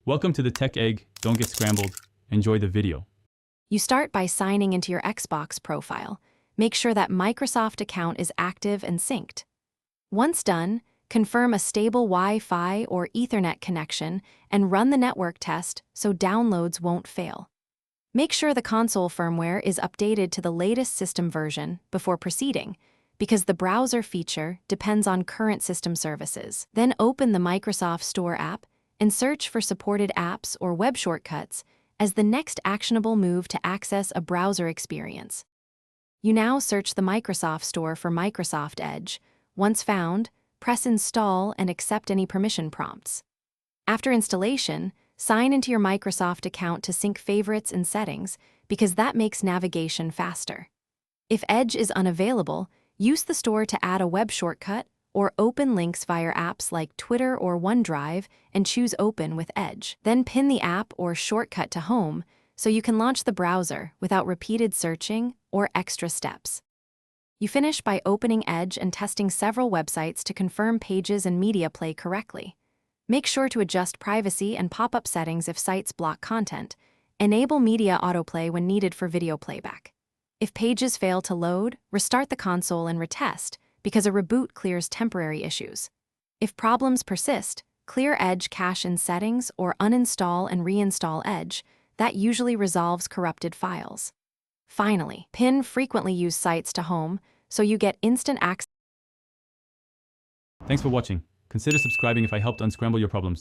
Welcome to the Tech Egg. Don't get scrambled. Enjoy the video. You start by signing into your Xbox profile. Make sure that Microsoft account is active and synced. Once done, confirm a stable Wi-Fi or Ethernet connection and run the network test so downloads won't fail. Make sure the console firmware is updated to the latest system version before proceeding, because the browser feature depends on current system services. Then open the Microsoft Store app and search for supported apps or web shortcuts as the next actionable move to access a browser experience. You now search the Microsoft Store for Microsoft Edge. Once found, press Install and accept any permission prompts. After installation, sign into your Microsoft account to sync favorites and settings, because that makes navigation faster. If Edge is unavailable, use the store to add a web shortcut or open links via apps like Twitter or OneDrive and choose Open with Edge. Then pin the app or shortcut to home so you can launch the browser without repeated searching or extra steps. You finish by opening Edge and testing several websites to confirm pages and media play correctly. Make sure to adjust privacy and pop-up settings if sites block content. Enable media autoplay when needed for video playback. If pages fail to load, restart the console and retest, because a reboot clears temporary issues. If problems persist, clear Edge cache in settings or uninstall and reinstall Edge. That usually resolves corrupted files. Finally, pin frequently used sites to home so you get instant access. Thanks for watching. Consider subscribing if I helped unscramble your problems.